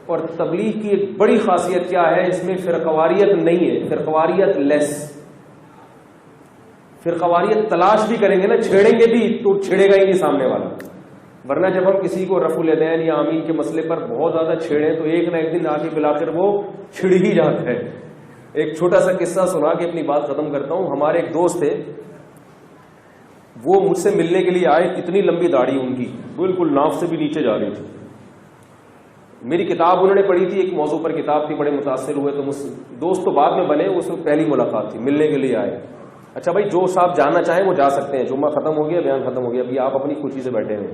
اور تبلیغ کی ایک بڑی خاصیت کیا ہے، اس میں فرقواریت نہیں ہے، فرقواریت لیس. فرقواریت تلاش بھی کریں گے نا، چھیڑیں گے بھی تو چھیڑے گا ہی نہیں سامنے والا. ورنہ جب ہم کسی کو رفع الیدین یا آمین کے مسئلے پر بہت زیادہ چھیڑیں تو ایک نہ ایک دن آگے بلاکر وہ چھڑ ہی جاتا ہے. ایک چھوٹا سا قصہ سنا کے اپنی بات ختم کرتا ہوں. ہمارے ایک دوست تھے، وہ مجھ سے ملنے کے لیے آئے، اتنی لمبی داڑھی ان کی بالکل ناف سے بھی نیچے جا رہی تھی. میری کتاب انہوں نے پڑھی تھی، ایک موضوع پر کتاب تھی، بڑے متاثر ہوئے. تو دوست تو بعد میں بنے، اس میں پہلی ملاقات تھی، ملنے کے لیے آئے. اچھا بھائی، جو صاحب جانا چاہیں وہ جا سکتے ہیں، جمعہ ختم ہو گیا، بیان ختم ہو گیا، ابھی آپ اپنی خوشی سے بیٹھے ہوئے،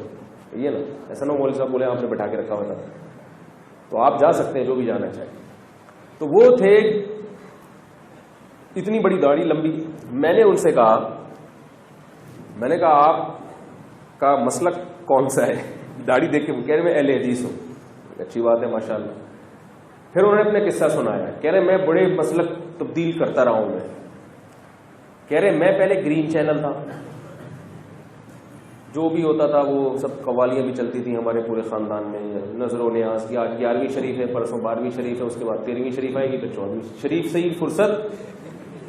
یہ نا ایسا نہ مولوی صاحب بولے آپ نے بٹھا کے رکھا ہوا تھا. تو آپ جا سکتے ہیں جو بھی جانا چاہیں. تو وہ تھے اتنی بڑی داڑھی لمبی. میں نے ان سے کہا، میں نے کہا آپ کا مسلک کون سا ہے؟ داڑھی دیکھ کے کہہ رہے میں اہل حدیث ہوں. اچھی بات ہے ماشاءاللہ. پھر انہوں نے اپنا قصہ سنایا، کہہ رہے میں بڑے مسلک تبدیل کرتا رہا ہوں. میں کہہ رہے میں پہلے گرین چینل تھا، جو بھی ہوتا تھا وہ سب قوالیاں بھی چلتی تھیں ہمارے پورے خاندان میں، نظر و نیاز کی. آج 11ویں شریف ہے، پرسوں 12ویں شریف ہے، اس کے بعد 13ویں شریف آئے گی، پھر 14ویں شریف سے ہی فرصت،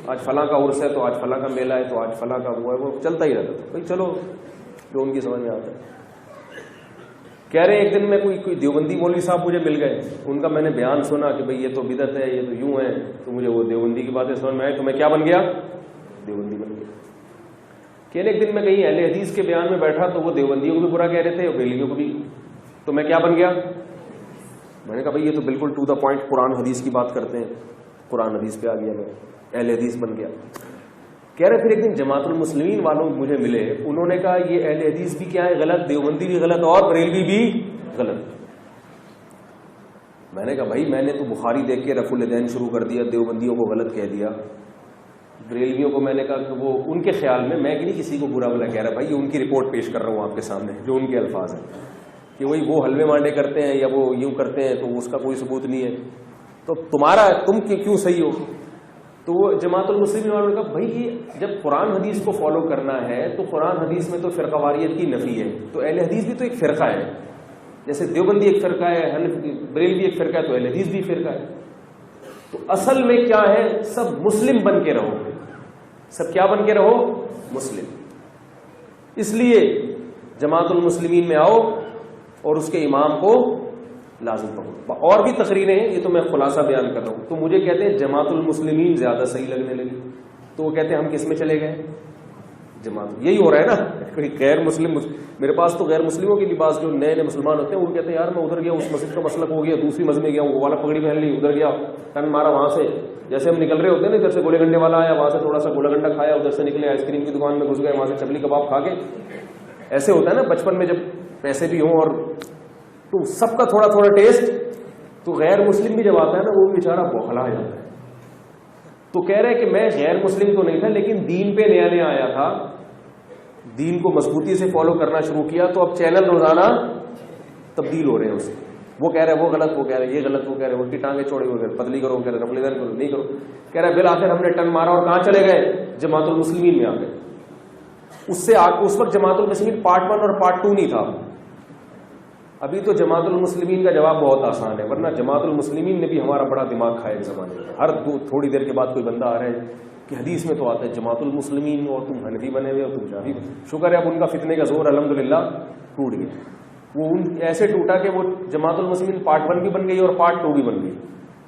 آج فلاں کا عرس ہے تو آج فلاں کا میلہ ہے تو آج فلاں کا وہ ہے، وہ چلتا ہی رہتا تھا. بھائی چلو جو ان کی سمجھ میں آتا ہے. کہہ رہے ایک دن میں کوئی دیوبندی مولوی صاحب مجھے مل گئے، ان کا میں نے بیان سنا کہ بھئی یہ تو بدعت ہے، یہ تو یوں ہے. تو مجھے وہ دیوبندی کی باتیں سمجھ میں آئی تو میں کیا بن گیا؟ دیوبندی بن گیا. کہ ایک دن میں کہیں اہل حدیث کے بیان میں بیٹھا تو وہ دیوبندیوں کو بھی برا کہہ رہے تھے اور بریلویوں کو بھی. تو میں کیا بن گیا؟ میں نے کہا بھئی یہ تو بالکل ٹو دا پوائنٹ قرآن حدیث کی بات کرتے ہیں. قرآن حدیث پہ آ گیا، میں اہل حدیث بن گیا. کہہ رہے پھر ایک دن جماعت المسلمین والوں مجھے ملے، انہوں نے کہا یہ اہل حدیث بھی کیا ہے غلط، دیوبندی بھی غلط اور بریلوی بھی غلط. میں نے کہا بھائی میں نے تو بخاری دیکھ کے رفع الیدین شروع کر دیا، دیوبندیوں کو غلط کہہ دیا. بریلویوں کو میں نے کہا کہ وہ ان کے خیال میں نہیں کسی کو برا بلا کہہ رہا، بھائی یہ ان کی رپورٹ پیش کر رہا ہوں آپ کے سامنے، جو ان کے الفاظ ہیں کہ وہی وہ حلوے مانڈے کرتے ہیں یا وہ یوں کرتے ہیں تو اس کا کوئی ثبوت نہیں ہے، تو تم کیوں صحیح ہو؟ تو وہ جماعت المسلمین والوں نے کہا بھائی یہ جب قرآن حدیث کو فالو کرنا ہے تو قرآن حدیث میں تو فرقہ واریت کی نفی ہے، تو اہل حدیث بھی تو ایک فرقہ ہے. جیسے دیوبندی ایک فرقہ ہے، بریلوی ایک فرقہ ہے، تو اہل حدیث بھی فرقہ ہے. تو اصل میں کیا ہے، سب مسلم بن کے رہو، سب کیا بن کے رہو؟ مسلم. اس لیے جماعت المسلمین میں آؤ اور اس کے امام کو لازم پکڑو. اور بھی تقریریں ہیں، یہ تو میں خلاصہ بیان کر رہا ہوں. تو مجھے کہتے ہیں جماعت المسلمین زیادہ صحیح لگنے لگی، تو وہ کہتے ہیں ہم کس میں چلے گئے؟ جماعت. یہی ہو رہا ہے نا، کوئی غیر مسلم، میرے پاس تو غیر مسلموں کے لباس جو نئے مسلمان ہوتے ہیں وہ کہتے ہیں یار میں ادھر گیا اس مسجد کا مسلک ہو گیا، دوسری مسجد میں گیا وہ والا پگڑی پہن لی، ادھر گیا ٹن مارا، وہاں سے جیسے ہم نکل رہے ہوتے ہیں نا، ادھر سے گولے گنڈے والا آیا، وہاں سے تھوڑا سا گولا گنڈا کھایا، ادھر سے نکلے آئس کریم کی دکان میں گھس گئے، وہاں سے چپلی کباب کھا کے. ایسے ہوتا ہے نا بچپن میں جب پیسے بھی ہوں اور تو سب کا تھوڑا تھوڑا ٹیسٹ. تو غیر مسلم بھی جب آتا ہے نا وہ بیچارہ بوکھلا جاتا ہے. تو کہہ رہے کہ میں غیر مسلم تو نہیں تھا لیکن دین پہ نیا نیا آیا تھا، دین کو مضبوطی سے فالو کرنا شروع کیا، تو اب چینل روزانہ تبدیل ہو رہے ہیں اس سے. وہ کہہ رہے وہ غلط، وہ کہہ رہے یہ غلط، وہ کہہ رہے ان کی ٹانگیں چھوڑی، وہ پتلی کرو، کہہ رہے رفع الیدین کرو، نہیں کرو. کہہ رہے بالآخر ہم نے ٹن مارا اور کہاں چلے گئے؟ جماعت المسلمین میں آ گئے. اس وقت جماعت المسلمین پارٹ 1 اور پارٹ 2 نہیں تھا. ابھی تو جماعت المسلمین کا جواب بہت آسان ہے، ورنہ جماعت المسلمین نے بھی ہمارا بڑا دماغ کھایا ایک زمانے میں. ہر تھوڑی دیر کے بعد کوئی بندہ آ رہا ہے کہ حدیث میں تو آتا ہے جماعت المسلمین اور تم حنفی بنے ہوئے اور تم شافعی. شکر ہے اب ان کا فتنے کا زور الحمدللہ ٹوٹ گیا. وہ ایسے ٹوٹا کہ وہ جماعت المسلمین پارٹ 1 بھی بن گئی اور پارٹ 2 بھی بن گئی.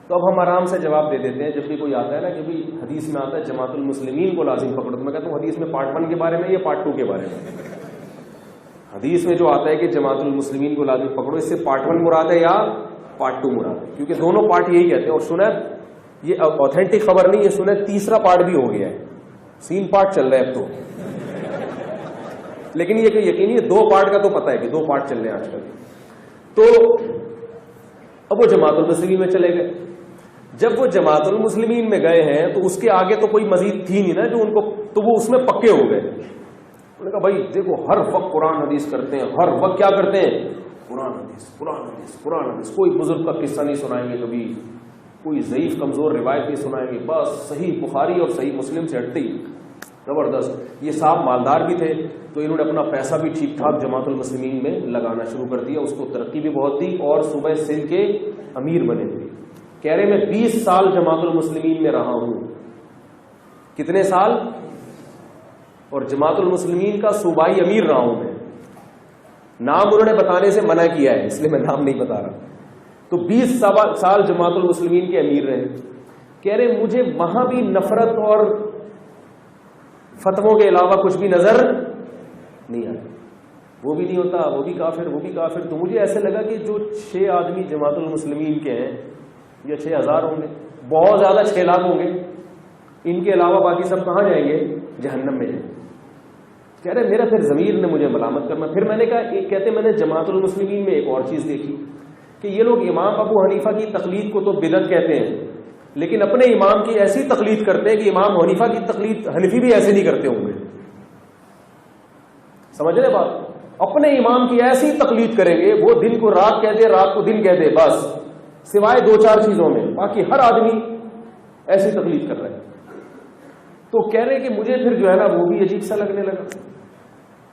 تو اب ہم آرام سے جواب دے دیتے ہیں جب بھی کوئی آتا ہے نا کہ بھی حدیث میں آتا ہے جماعت المسلمین کو لازم پکڑو، تو میں کہتا ہوں حدیث میں پارٹ 1 کے بارے میں یا پارٹ 2 کے بارے میں؟ حدیث میں جو آتا ہے کہ جماعت المسلمین کو لازم پکڑو، اس سے پارٹ 1 مراد ہے یا پارٹ 2 مراد ہے؟ کیونکہ دونوں پارٹ یہی کہتے ہیں. اور سنیں یہ اوتھینٹک خبر نہیں ہے، سنیں تیسرا پارٹ بھی ہو گیا ہے، 3 پارٹ چل رہا ہے اب تو. لیکن یہ کہ یقینی ہے 2 پارٹ کا تو پتہ ہے کہ 2 پارٹ چل رہے ہیں آج کل. تو اب وہ جماعت المسلمین میں چلے گئے. جب وہ جماعت المسلمین میں گئے ہیں تو اس کے آگے تو کوئی مزید تھی نہیں نا جو ان کو، تو وہ اس میں پکے ہو گئے. انہوں نے کہا بھائی دیکھو ہر وقت قرآن حدیث کرتے ہیں، ہر وقت کیا کرتے ہیں؟ قرآن حدیث قرآن حدیث قرآن حدیث. کوئی بزرگ کا قصہ نہیں سنائیں گے کبھی، کوئی ضعیف کمزور روایت نہیں سنائیں گے، بس صحیح بخاری اور صحیح مسلم سے ہٹتے ہی زبردست. یہ صاحب مالدار بھی تھے تو انہوں نے اپنا پیسہ بھی ٹھیک ٹھاک جماعت المسلمین میں لگانا شروع کر دیا, اس کو ترقی بھی بہت دی, اور صوبہ سندھ کے امیر بنے تھے. کہہ رہے میں 20 سال جماعت المسلمین میں رہا ہوں. کتنے سال؟ اور جماعت المسلمین کا صوبائی امیر رہا ہوں میں. نام انہوں نے بتانے سے منع کیا ہے, اس لیے میں نام نہیں بتا رہا. تو 20 سال جماعت المسلمین کے امیر رہے. کہہ رہے مجھے وہاں بھی نفرت اور فتووں کے علاوہ کچھ بھی نظر نہیں آیا. وہ بھی نہیں ہوتا, وہ بھی کافر, وہ بھی کافر. تو مجھے ایسے لگا کہ جو 6 آدمی جماعت المسلمین کے ہیں یا 6000 ہوں گے, بہت زیادہ 6 لاکھ ہوں گے, ان کے علاوہ باقی سب کہاں جائیں گے؟ جہنم میں جائیں. کہہ رہے میرا پھر ضمیر نے مجھے ملامت کرنا. پھر میں نے کہا, کہتے میں نے جماعت المسلمین میں ایک اور چیز دیکھی کہ یہ لوگ امام ابو حنیفہ کی تقلید کو تو بدعت کہتے ہیں, لیکن اپنے امام کی ایسی تقلید کرتے ہیں کہ امام حنیفہ کی تقلید حنفی بھی ایسے نہیں کرتے ہوں گے. سمجھ رہے بات؟ اپنے امام کی ایسی تقلید کریں گے, وہ دن کو رات کہہ دے, رات کو دن کہہ دے, بس سوائے 2-4 چیزوں میں, باقی ہر آدمی ایسی تقلید کر رہے ہیں. تو کہہ رہے کہ مجھے پھر جو ہے نا وہ بھی عجیب سا لگنے لگا.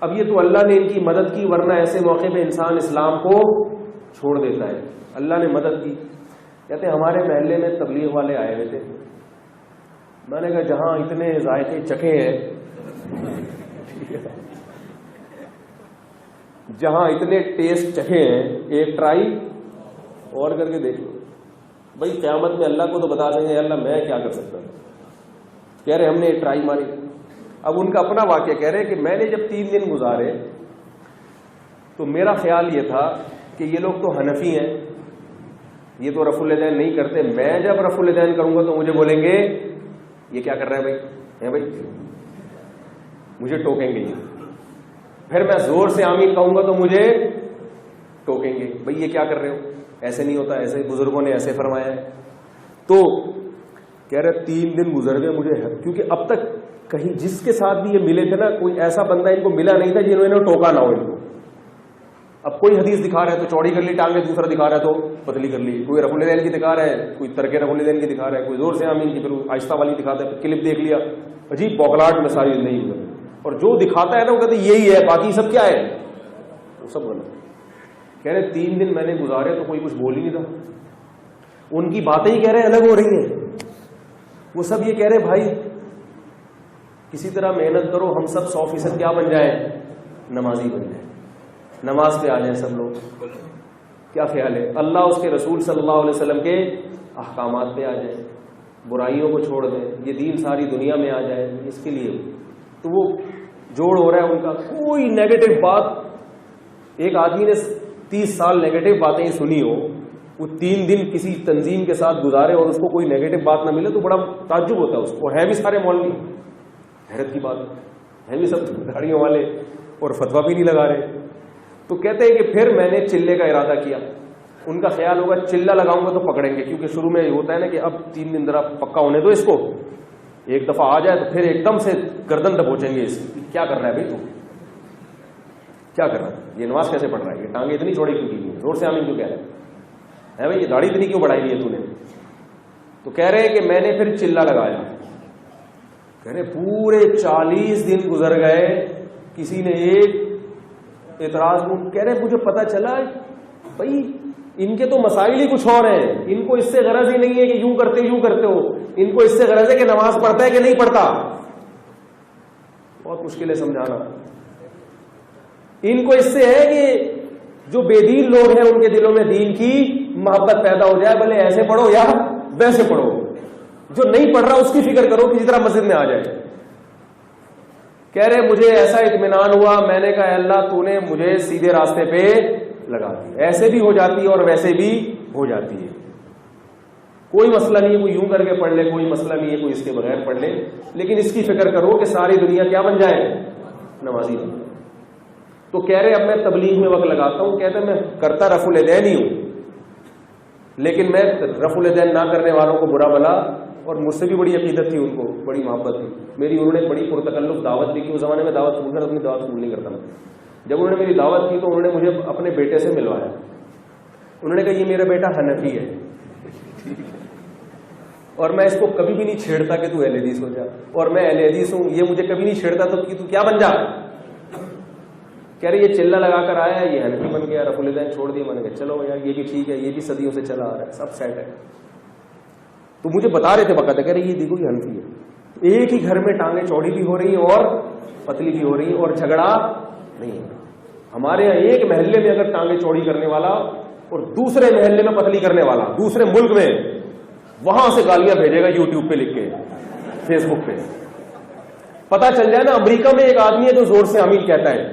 اب یہ تو اللہ نے ان کی مدد کی, ورنہ ایسے موقع پہ انسان اسلام کو چھوڑ دیتا ہے. اللہ نے مدد کی. کہتے ہمارے محلے میں تبلیغ والے آئے ہوئے تھے. میں نے کہا جہاں اتنے ذائقے چکھے ہیں, جہاں اتنے ٹیسٹ چکھے ہیں, ایک ٹرائی اور کر کے دیکھو. بھائی قیامت میں اللہ کو تو بتا دیں گے, اللہ میں کیا کر سکتا ہوں. کہہ رہے ہم نے ایک ٹرائی ماری. اب ان کا اپنا واقعہ کہہ رہے کہ میں نے جب 3 دن گزارے تو میرا خیال یہ تھا کہ یہ لوگ تو حنفی ہیں, یہ تو رفع الیدین نہیں کرتے. میں جب رفع الیدین کروں گا تو مجھے بولیں گے یہ کیا کر رہا ہے بھائی, مجھے ٹوکیں گے. پھر میں زور سے آمین کہوں گا تو مجھے ٹوکیں گے, بھائی یہ کیا کر رہے ہو, ایسے نہیں ہوتا, ایسے بزرگوں نے ایسے فرمایا ہے. تو کہہ رہے 3 دن گزر گئے مجھے, کیونکہ اب تک کہیں جس کے ساتھ بھی یہ ملے تھے نا, کوئی ایسا بندہ ان کو ملا نہیں تھا جنہوں نے ٹوکا نہ ہو ان کو. اب کوئی حدیث دکھا رہا ہے تو چوڑی کر لی ٹانگیں, دوسرا دکھا رہا ہے تو پتلی کر لی. کوئی رفع الیدین کی دکھا رہا ہے, کوئی ترک رفع الیدین کی دکھا رہا ہے, کوئی زور سے آمین کی, پھر آہستہ والی دکھاتا ہے, پھر کلپ دیکھ لیا. عجیب بوکلاٹ میں ساری زندگی گزر. اور جو دکھاتا ہے نا وہ کہتے یہی ہے, باقی سب کیا ہے, وہ سب غلط. کہہ رہے 3 دن میں نے گزارے تو کوئی کچھ بول ہی نہیں تھا. ان کی باتیں ہی کہہ رہے الگ ہو رہی ہیں. وہ سب یہ کہہ رہے بھائی کسی طرح محنت کرو, ہم سب 100% کیا بن جائیں, نمازی بن جائیں, نماز پہ آ جائیں سب لوگ. کیا خیال ہے؟ اللہ اس کے رسول صلی اللہ علیہ وسلم کے احکامات پہ آ جائیں, برائیوں کو چھوڑ دیں, یہ دین ساری دنیا میں آ جائے, اس کے لیے. تو وہ جوڑ ہو رہا ہے ان کا. کوئی نیگیٹو بات, ایک آدمی نے 30 سال نیگیٹو باتیں سنی ہو, وہ 3 دن کسی تنظیم کے ساتھ گزارے اور اس کو کوئی نیگیٹو بات نہ ملے تو بڑا تعجب ہوتا ہے اس کو. ہے بھی سارے مولوی, حیرت کی بات ہے بھی سب گاڑیوں والے, اور فتویٰ بھی نہیں لگا رہے. تو کہتے ہیں کہ پھر میں نے چلے کا ارادہ کیا. ان کا خیال ہوگا چلا لگاؤں گا تو پکڑیں گے, کیونکہ شروع میں یہ ہوتا ہے نا کہ اب 3 دن ذرا پکا ہونے دو اس کو, ایک دفعہ آ جائے تو پھر ایک دم سے گردن دبوچیں گے اس کی. کیا کر رہا ہے بھائی تو, کیا کر رہا ہے, یہ نماز کیسے پڑھ رہا ہے, یہ ٹانگیں اتنی چوڑی کیوں کی, زور سے آمین کیوں کہہ رہا ہے بھائی, یہ داڑھی اتنی کیوں بڑھائی ہے تو نے. تو کہہ رہے ہیں کہ میں نے پھر چلا لگایا. کہہ رہے پورے 40 دن گزر گئے, کسی نے ایک اعتراض. کہہ رہے مجھے پتا چلا بھائی ان کے تو مسائل ہی کچھ اور ہیں, ان کو اس سے غرض ہی نہیں ہے کہ یوں کرتے ہو, ان کو اس سے غرض ہے کہ نماز پڑھتا ہے کہ نہیں پڑھتا. بہت مشکل ہے سمجھانا. ان کو اس سے ہے کہ جو بے دین لوگ ہیں ان کے دلوں میں دین کی محبت پیدا ہو جائے, بھلے ایسے پڑھو یا ویسے پڑھو. جو نہیں پڑھ رہا اس کی فکر کرو کسی طرح مسجد میں آ جائے. کہہ رہے مجھے ایسا اطمینان ہوا, میں نے کہا اللہ تو نے مجھے سیدھے راستے پہ لگا دی. ایسے بھی ہو جاتی ہے اور ویسے بھی ہو جاتی ہے, کوئی مسئلہ نہیں ہے. کوئی یوں کر کے پڑھ لے, کوئی مسئلہ نہیں ہے, کوئی اس کے بغیر پڑھ لے, لیکن اس کی فکر کرو کہ ساری دنیا کیا بن جائے, نمازی بن جائے. تو کہہ رہے اب میں تبلیغ میں وقت لگاتا ہوں. کہتے میں کرتا رفع الیدین ہی ہوں, لیکن میں رفع الیدین نہ کرنے والوں کو برا بلا, اور مجھ سے بھی بڑی عقیدت تھی, ان کو بڑی محبت تھی میری. انہوں نے بڑی پرتکلف دعوت بھی کی. اس زمانے میں دعوت قبول کر, اپنی دعوت قبول نہیں کرتا میں. جب انہوں نے میری دعوت کی تو انہوں نے مجھے اپنے بیٹے سے ملوایا. انہوں نے کہا یہ میرا بیٹا حنفی ہے. اور میں اس کو کبھی بھی نہیں چھیڑتا کہ تو اہل حدیث ہو جا, اور میں اہل حدیث ہوں, یہ مجھے کبھی نہیں چھیڑتا تو کہ تو کیا بن جا. کہہ رہے یہ چلہ لگا کر آیا, یہ حنفی بن گیا, رفع الدین چھوڑ دیا. میں نے کہا چلو یار یہ بھی ٹھیک ہے, یہ بھی صدیوں سے چلا آ رہا ہے, سب سیٹ ہے. تو مجھے بتا رہے تھے وقت, کہہ رہے یہ دیکھو یہ حنفی ہے. ایک ہی گھر میں ٹانگیں چوڑی بھی ہو رہی ہیں اور پتلی بھی ہو رہی ہیں, اور جھگڑا نہیں ہو رہا. ہمارے یہاں ایک محلے میں اگر ٹانگیں چوڑی کرنے والا اور دوسرے محلے میں پتلی کرنے والا, دوسرے ملک میں, وہاں سے گالیاں بھیجے گا یوٹیوب پہ لکھ کے, فیس بک پہ. پتا چل جائے نا, امریکہ میں ایک آدمی ہے جو زور سے آمین کہتا ہے,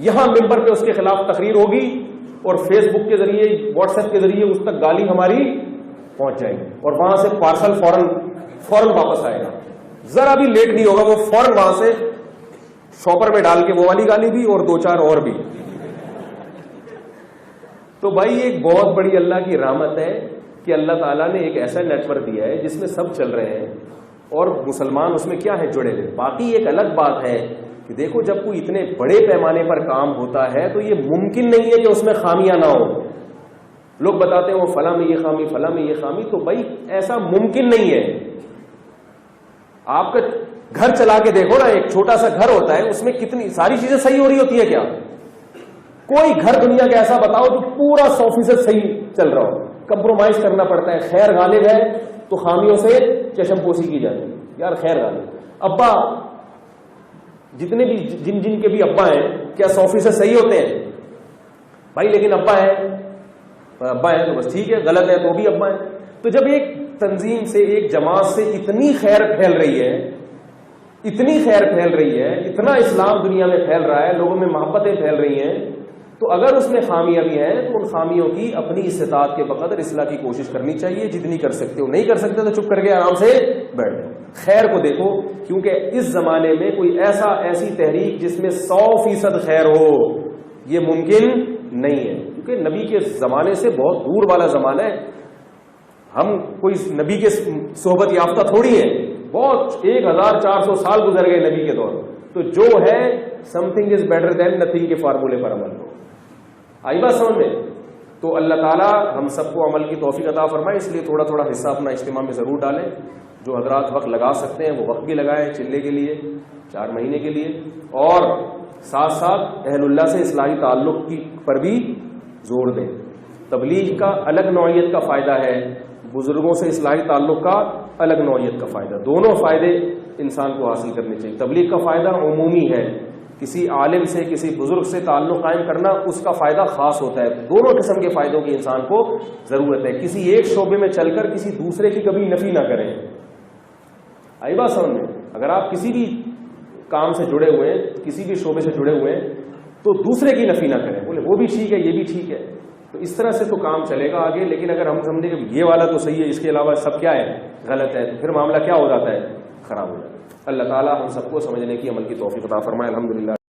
یہاں ممبر پہ اس کے خلاف تقریر ہوگی اور فیس بک کے ذریعے, واٹس ایپ کے ذریعے اس تک گالی ہماری پہنچ جائے گی, اور وہاں سے پارسل فوراً واپس آئے گا. ذرا بھی لیٹ نہیں ہوگا, وہ فوراً وہاں سے شاپر میں ڈال کے وہ والی گالی بھی اور دو چار اور بھی. تو بھائی ایک بہت بڑی اللہ کی رحمت ہے کہ اللہ تعالیٰ نے ایک ایسا نیٹ ورک دیا ہے جس میں سب چل رہے ہیں, اور مسلمان اس میں کیا ہے جڑے ہوئے. باقی ایک الگ بات ہے کہ دیکھو جب کوئی اتنے بڑے پیمانے پر کام ہوتا ہے تو یہ ممکن نہیں ہے کہ اس میں خامیاں نہ ہو. لوگ بتاتے ہیں وہ فلاں میں یہ خامی, فلاں میں یہ خامی, تو بھائی ایسا ممکن نہیں ہے. آپ کا گھر چلا کے دیکھو نا, ایک چھوٹا سا گھر ہوتا ہے, اس میں کتنی ساری چیزیں صحیح ہو رہی ہوتی ہے کیا؟ کوئی گھر دنیا کا ایسا بتاؤ جو پورا 100% صحیح چل رہا ہو. کمپرومائز کرنا پڑتا ہے. خیر غالب ہے تو خامیوں سے چشم پوشی کی جاتی ہے. یار خیر غالب, ابا جتنے بھی جن کے بھی ابا ہیں کیا 100% صحیح ہوتے ہیں بھائی؟ لیکن ابا ہے تو بس ٹھیک ہے, غلط ہے تو بھی ابا ہے. تو جب ایک تنظیم سے, ایک جماعت سے اتنی خیر پھیل رہی ہے, اتنی خیر پھیل رہی ہے, اتنا اسلام دنیا میں پھیل رہا ہے, لوگوں میں محبتیں پھیل رہی ہیں, تو اگر اس میں خامیاں بھی ہیں تو ان خامیوں کی اپنی استطاعت کے بقدر اصلاح کی کوشش کرنی چاہیے. جتنی کر سکتے ہو, نہیں کر سکتے تو چپ کر کے آرام سے بیٹھ جاؤ. خیر کو دیکھو, کیونکہ اس زمانے میں کوئی ایسی تحریک جس میں 100% خیر ہو یہ ممکن نہیں ہے, کیونکہ نبی کے زمانے سے بہت دور والا زمانہ ہے. ہم کوئی نبی کے صحبت یافتہ تھوڑی ہیں, بہت 1400 سال گزر گئے نبی کے دور. تو جو ہے some thing is better than nothing کے فارمولے پر عمل ہو. آئی بات سمجھ میں؟ تو اللہ تعالیٰ ہم سب کو عمل کی توفیق عطا فرمائے. اس لیے تھوڑا تھوڑا حصہ اپنا اجتماع میں ضرور ڈالیں. جو حضرات وقت لگا سکتے ہیں وہ وقت بھی لگائیں, چلے کے لیے 4 مہینے کے لیے, اور ساتھ ساتھ اہل اللہ سے اصلاحی تعلق پر بھی زور دیں. تبلیغ کا الگ نوعیت کا فائدہ ہے, بزرگوں سے اصلاحی تعلق کا الگ نوعیت کا فائدہ. دونوں فائدے انسان کو حاصل کرنے چاہیے. تبلیغ کا فائدہ عمومی ہے, کسی عالم سے, کسی بزرگ سے تعلق قائم کرنا اس کا فائدہ خاص ہوتا ہے. دونوں قسم کے فائدوں کی انسان کو ضرورت ہے. کسی ایک شعبے میں چل کر کسی دوسرے کی کبھی نفی نہ کریں. آئی بات سمجھ میں؟ اگر آپ کسی بھی کام سے جڑے ہوئے ہیں, کسی بھی شعبے سے جڑے ہوئے ہیں, تو دوسرے کی نفی نہ کریں. بولے وہ بھی ٹھیک ہے, یہ بھی ٹھیک ہے, تو اس طرح سے تو کام چلے گا آگے. لیکن اگر ہم سمجھیں کہ یہ والا تو صحیح ہے, اس کے علاوہ سب کیا ہے غلط ہے, تو پھر معاملہ کیا ہو جاتا ہے, خراب ہو جاتا ہے. اللہ تعالیٰ ہم سب کو سمجھنے کی, عمل کی توفیق عطا فرمائے. الحمدللہ.